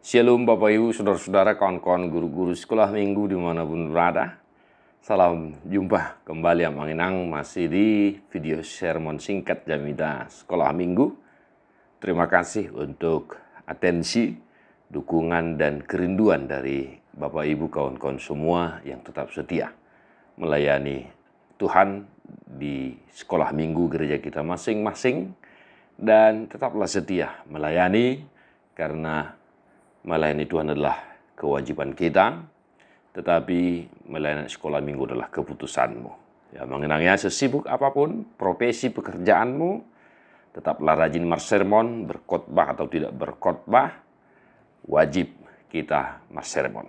Shalom Bapak Ibu, Saudara-saudara, kawan-kawan guru-guru sekolah minggu dimanapun berada. Salam jumpa kembali Amang Inang masih di video sermon singkat Jamida Sekolah Minggu. Terima kasih untuk atensi, dukungan, dan kerinduan dari Bapak Ibu kawan-kawan semua yang tetap setia melayani Tuhan di sekolah minggu gereja kita masing-masing. Dan tetaplah setia melayani, karena melayani Tuhan adalah kewajiban kita, tetapi melayani sekolah minggu adalah keputusanmu. Ya, mengenangnya sesibuk apapun profesi pekerjaanmu, tetaplah rajin sermon, berkhotbah atau tidak berkhotbah, wajib kita sermon.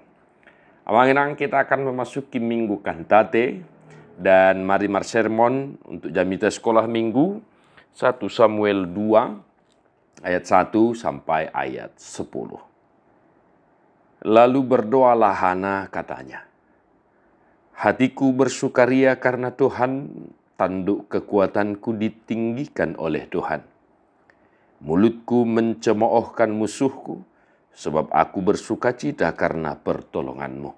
Amanginang, kita akan memasuki minggu kantate, dan mari sermon untuk Jamita sekolah minggu 1 Samuel 2 ayat 1 sampai ayat 10. Lalu berdoalah Hana, katanya, hatiku bersukaria karena Tuhan, tanduk kekuatanku ditinggikan oleh Tuhan. Mulutku mencemoohkan musuhku, sebab aku bersukacita karena pertolonganmu.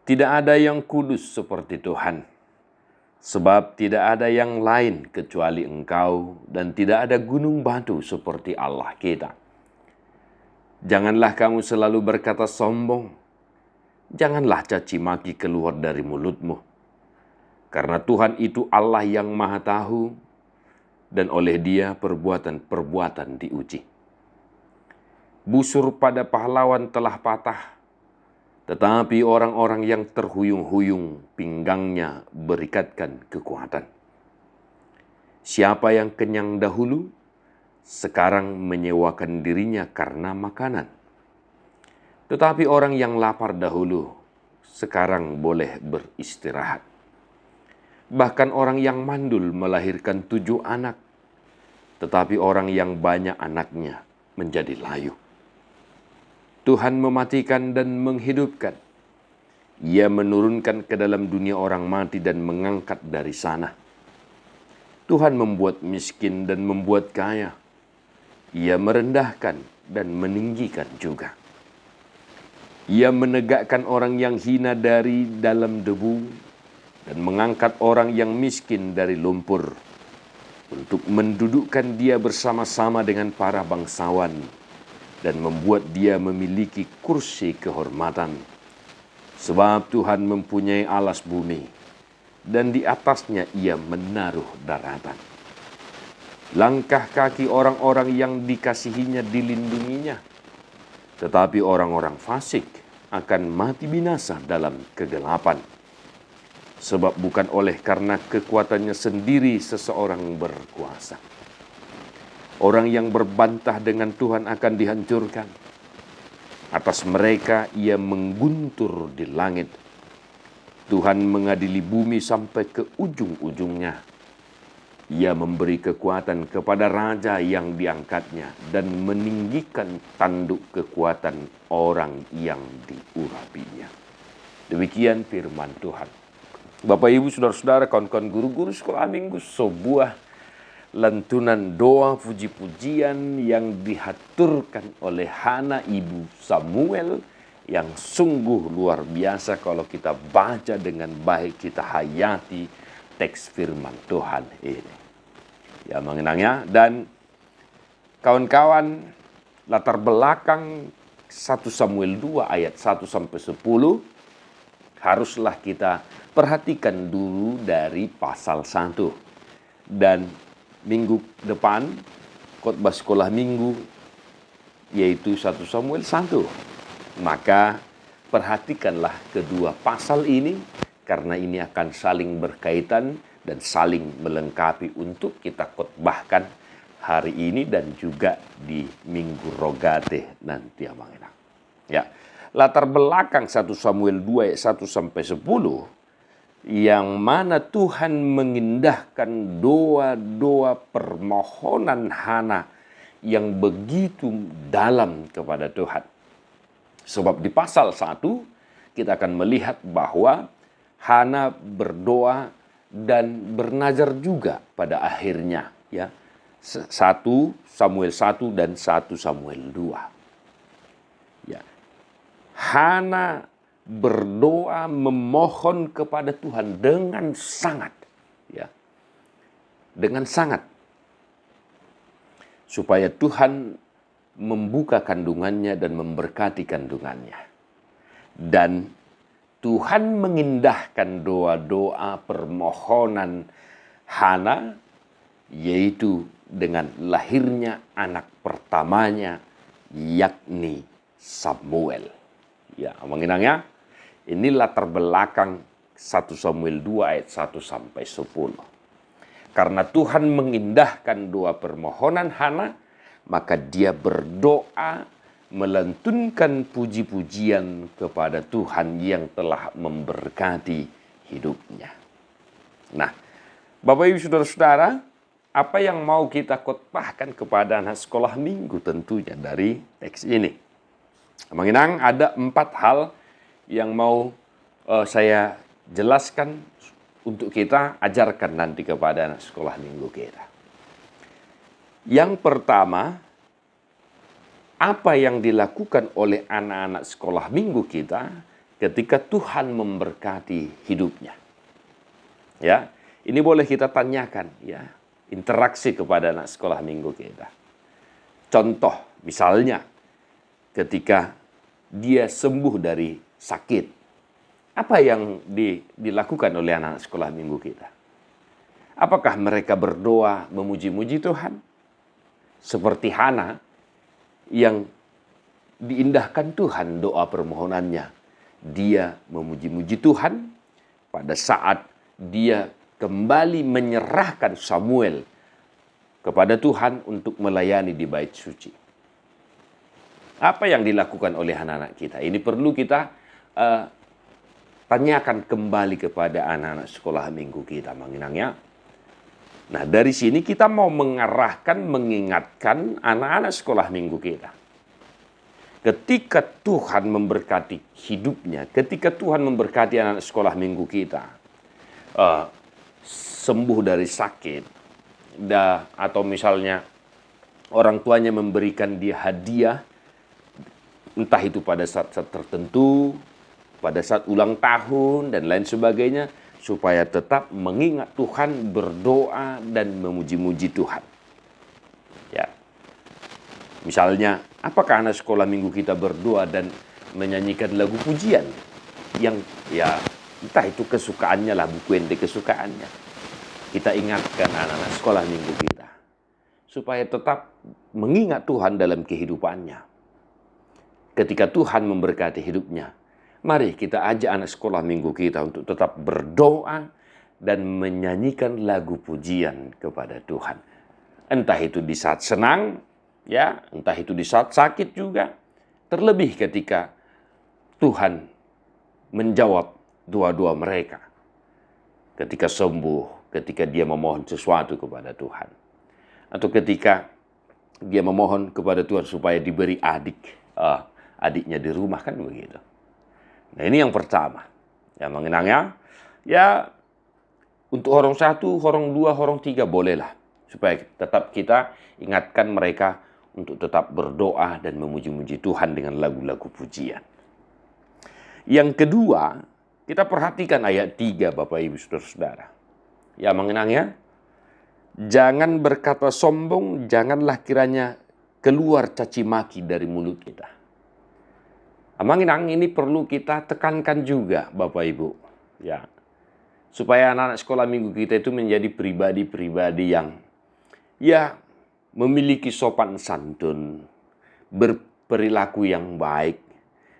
Tidak ada yang kudus seperti Tuhan, sebab tidak ada yang lain kecuali Engkau, dan tidak ada gunung batu seperti Allah kita. Janganlah kamu selalu berkata sombong, janganlah caci maki keluar dari mulutmu. Karena Tuhan itu Allah yang maha tahu, dan oleh Dia perbuatan-perbuatan diuji. Busur pada pahlawan telah patah, tetapi orang-orang yang terhuyung-huyung pinggangnya berikatkan kekuatan. Siapa yang kenyang dahulu, sekarang menyewakan dirinya karena makanan. Tetapi orang yang lapar dahulu, sekarang boleh beristirahat. Bahkan orang yang mandul melahirkan 7 anak, tetapi orang yang banyak anaknya menjadi layu. Tuhan mematikan dan menghidupkan. Ia menurunkan ke dalam dunia orang mati dan mengangkat dari sana. Tuhan membuat miskin dan membuat kaya. Ia merendahkan dan meninggikan juga. Ia menegakkan orang yang hina dari dalam debu dan mengangkat orang yang miskin dari lumpur, untuk mendudukkan dia bersama-sama dengan para bangsawan dan membuat dia memiliki kursi kehormatan. Sebab Tuhan mempunyai alas bumi, dan di atasnya Ia menaruh daratan. Langkah kaki orang-orang yang dikasihinya dilindunginya, tetapi orang-orang fasik akan mati binasa dalam kegelapan. Sebab bukan oleh karena kekuatannya sendiri seseorang berkuasa. Orang yang berbantah dengan Tuhan akan dihancurkan. Atas mereka Ia mengguntur di langit. Tuhan mengadili bumi sampai ke ujung-ujungnya. Ia memberi kekuatan kepada raja yang diangkatnya dan meninggikan tanduk kekuatan orang yang diurapinya. Demikian firman Tuhan. Bapak Ibu, saudara-saudara, kawan-kawan guru-guru sekolah minggu, sebuah lantunan doa puji-pujian yang dihaturkan oleh Hana ibu Samuel yang sungguh luar biasa kalau kita baca dengan baik, kita hayati teks firman Tuhan ini. Ya, mengenangnya. Dan kawan-kawan, latar belakang 1 Samuel 2 ayat 1 sampai 10 haruslah kita perhatikan dulu dari pasal 1. Dan minggu depan, khotbah sekolah minggu, yaitu 1 Samuel 1. Maka perhatikanlah kedua pasal ini, karena ini akan saling berkaitan dan saling melengkapi untuk kita khotbahkan hari ini dan juga di minggu rogate nanti. Ya, latar belakang 1 Samuel 2 ayat 1 sampai 10, yang mana Tuhan mengindahkan doa-doa permohonan Hana yang begitu dalam kepada Tuhan. Sebab di pasal 1 kita akan melihat bahwa Hana berdoa dan bernazar juga pada akhirnya, ya. 1 Samuel 1 dan 1 Samuel 2. Ya, Hana berdoa memohon kepada Tuhan dengan sangat, ya, dengan sangat, supaya Tuhan membuka kandungannya dan memberkati kandungannya. Dan Tuhan mengindahkan doa-doa permohonan Hana, yaitu dengan lahirnya anak pertamanya, yakni Samuel. Ya, menginangnya, ini latar belakang 1 Samuel 2 ayat 1 sampai 10. Karena Tuhan mengindahkan doa permohonan Hana, maka dia berdoa melantunkan puji-pujian kepada Tuhan yang telah memberkati hidupnya. Nah, Bapak Ibu Saudara-saudara, apa yang mau kita khotbahkan kepada anak sekolah minggu tentunya dari teks ini? Menginang ada 4 hal yang mau saya jelaskan untuk kita ajarkan nanti kepada anak sekolah minggu kita. Yang pertama, apa yang dilakukan oleh anak-anak sekolah minggu kita ketika Tuhan memberkati hidupnya. Ya, ini boleh kita tanyakan, ya, interaksi kepada anak sekolah minggu kita. Contoh, misalnya ketika dia sembuh dari sakit, apa yang dilakukan oleh anak sekolah minggu kita? Apakah mereka berdoa memuji-muji Tuhan? Seperti Hana yang diindahkan Tuhan doa permohonannya. Dia memuji-muji Tuhan pada saat dia kembali menyerahkan Samuel kepada Tuhan untuk melayani di bait suci. Apa yang dilakukan oleh anak-anak kita? Ini perlu kita tanyakan kembali kepada anak-anak sekolah minggu kita, menginangnya. Nah, dari sini kita mau mengarahkan, mengingatkan anak-anak sekolah minggu kita. Ketika Tuhan memberkati hidupnya, ketika Tuhan memberkati anak sekolah minggu kita, sembuh dari sakit, atau misalnya orang tuanya memberikan dia hadiah, entah itu pada saat-saat tertentu, pada saat ulang tahun, dan lain sebagainya, supaya tetap mengingat Tuhan, berdoa, dan memuji-muji Tuhan. Ya. Misalnya, apakah anak sekolah minggu kita berdoa dan menyanyikan lagu pujian yang, ya, entah itu kesukaannya lah, buku ente kesukaannya. Kita ingatkan anak-anak sekolah minggu kita, supaya tetap mengingat Tuhan dalam kehidupannya. Ketika Tuhan memberkati hidupnya, mari kita ajak anak sekolah minggu kita untuk tetap berdoa dan menyanyikan lagu pujian kepada Tuhan. Entah itu di saat senang, ya, entah itu di saat sakit juga. Terlebih ketika Tuhan menjawab doa-doa mereka. Ketika sembuh, ketika dia memohon sesuatu kepada Tuhan. Atau ketika dia memohon kepada Tuhan supaya diberi adiknya di rumah, kan begitu. Nah, ini yang pertama. Ya, mengenangnya, ya, untuk horong 1, horong 2, horong 3 bolehlah. Supaya tetap kita ingatkan mereka untuk tetap berdoa dan memuji-muji Tuhan dengan lagu-lagu pujian. Yang kedua, kita perhatikan ayat 3, Bapak Ibu Saudara-saudara. Ya, mengenangnya, jangan berkata sombong, janganlah kiranya keluar caci maki dari mulut kita. Menginang, ini perlu kita tekankan juga, Bapak Ibu, ya, supaya anak-anak sekolah minggu kita itu menjadi pribadi-pribadi yang, ya, memiliki sopan santun, berperilaku yang baik,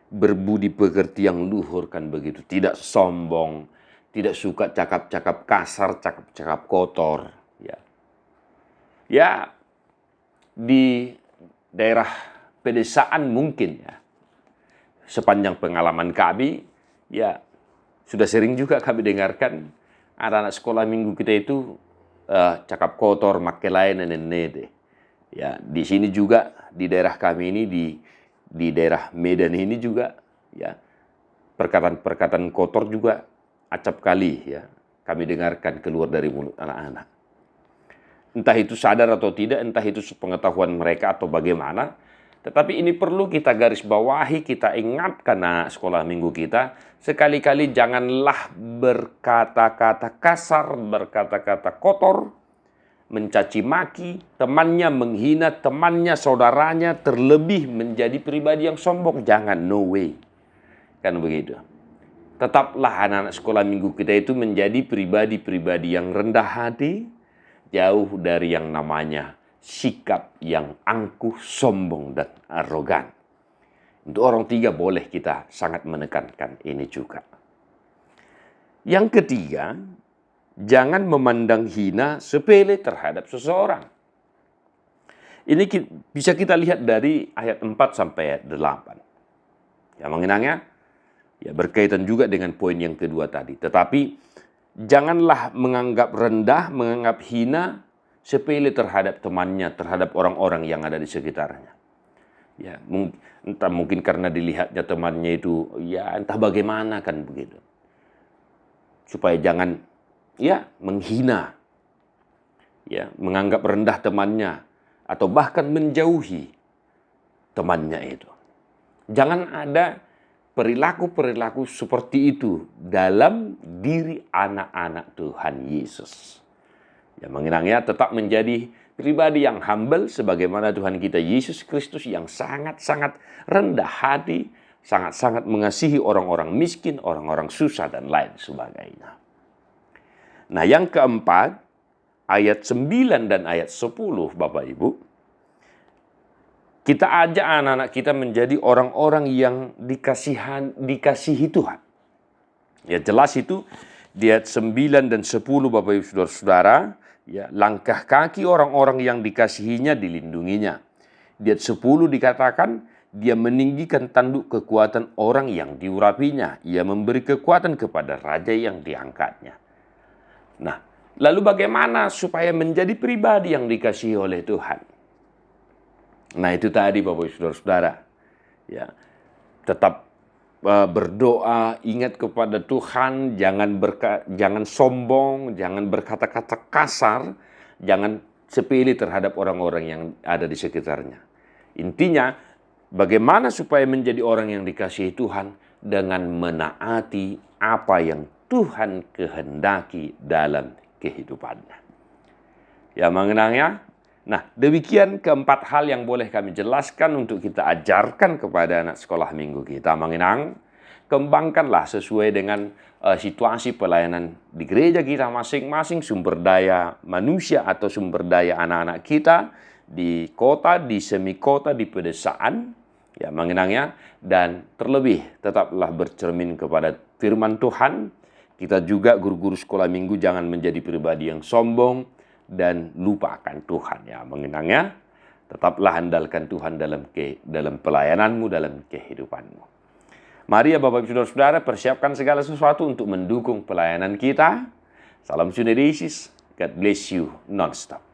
berbudi pekerti yang luhur, kan begitu, tidak sombong, tidak suka cakap-cakap kasar, cakap-cakap kotor, ya. Ya, di daerah pedesaan mungkin, ya, sepanjang pengalaman kami, ya, sudah sering juga kami dengarkan anak-anak sekolah minggu kita itu cakap kotor, make lain, nene. Ya, di sini juga, di daerah kami ini, di daerah Medan ini juga, ya, perkataan-perkataan kotor juga acap kali, ya, kami dengarkan keluar dari mulut anak-anak. Entah itu sadar atau tidak, entah itu sepengetahuan mereka atau bagaimana, Tetapi ini perlu kita garis bawahi, kita ingatkan anak sekolah minggu kita, sekali-kali janganlah berkata-kata kasar, berkata-kata kotor, mencaci maki, temannya menghina temannya, saudaranya, terlebih menjadi pribadi yang sombong. Jangan, no way. Kan begitu. Tetaplah anak-anak sekolah minggu kita itu menjadi pribadi-pribadi yang rendah hati, jauh dari yang namanya sikap yang angkuh, sombong, dan arogan. Untuk orang tiga boleh kita sangat menekankan ini juga. Yang ketiga, jangan memandang hina sepele terhadap seseorang. Ini bisa kita lihat dari ayat 4 sampai ayat 8. Yang mengenangnya, ya berkaitan juga dengan poin yang kedua tadi. Tetapi janganlah menganggap rendah, menganggap hina, sepele terhadap temannya, terhadap orang-orang yang ada di sekitarnya. Ya, entah mungkin karena dilihatnya temannya itu, ya entah bagaimana kan begitu. Supaya jangan, ya menghina, ya menganggap rendah temannya, atau bahkan menjauhi temannya itu. Jangan ada perilaku-perilaku seperti itu dalam diri anak-anak Tuhan Yesus. Ya mengenangnya tetap menjadi pribadi yang humble sebagaimana Tuhan kita Yesus Kristus yang sangat-sangat rendah hati, sangat-sangat mengasihi orang-orang miskin, orang-orang susah dan lain sebagainya. Nah, yang keempat, ayat 9 dan ayat 10 Bapak Ibu, kita ajak anak-anak kita menjadi orang-orang yang dikasihi Tuhan. Ya jelas itu di ayat 9 dan 10 Bapak Ibu Saudara-saudara, ya langkah kaki orang-orang yang dikasihinya dilindunginya. Di ayat 10 dikatakan dia meninggikan tanduk kekuatan orang yang diurapinya. Ia memberi kekuatan kepada raja yang diangkatnya. Nah, lalu bagaimana supaya menjadi pribadi yang dikasihi oleh Tuhan? Nah, itu tadi Bapak Ibu Saudara-saudara. Ya, tetap berdoa, ingat kepada Tuhan, jangan sombong, jangan berkata-kata kasar, jangan sepele terhadap orang-orang yang ada di sekitarnya. Intinya, bagaimana supaya menjadi orang yang dikasihi Tuhan dengan menaati apa yang Tuhan kehendaki dalam kehidupannya. Ya mengenangnya. Nah, demikian keempat hal yang boleh kami jelaskan untuk kita ajarkan kepada anak sekolah minggu kita. Mengenang, kembangkanlah sesuai dengan situasi pelayanan di gereja kita masing-masing, sumber daya manusia atau sumber daya anak-anak kita di kota, di semi kota, di pedesaan, ya mengenangnya, dan terlebih tetaplah bercermin kepada firman Tuhan. Kita juga guru-guru sekolah minggu jangan menjadi pribadi yang sombong dan lupakan Tuhan, ya mengenangnya. Tetaplah andalkan Tuhan dalam pelayananmu, dalam kehidupanmu. Mari ya Bapak Ibu Saudara-saudara, persiapkan segala sesuatu untuk mendukung pelayanan kita. Salam Sunerisis, God bless you non-stop.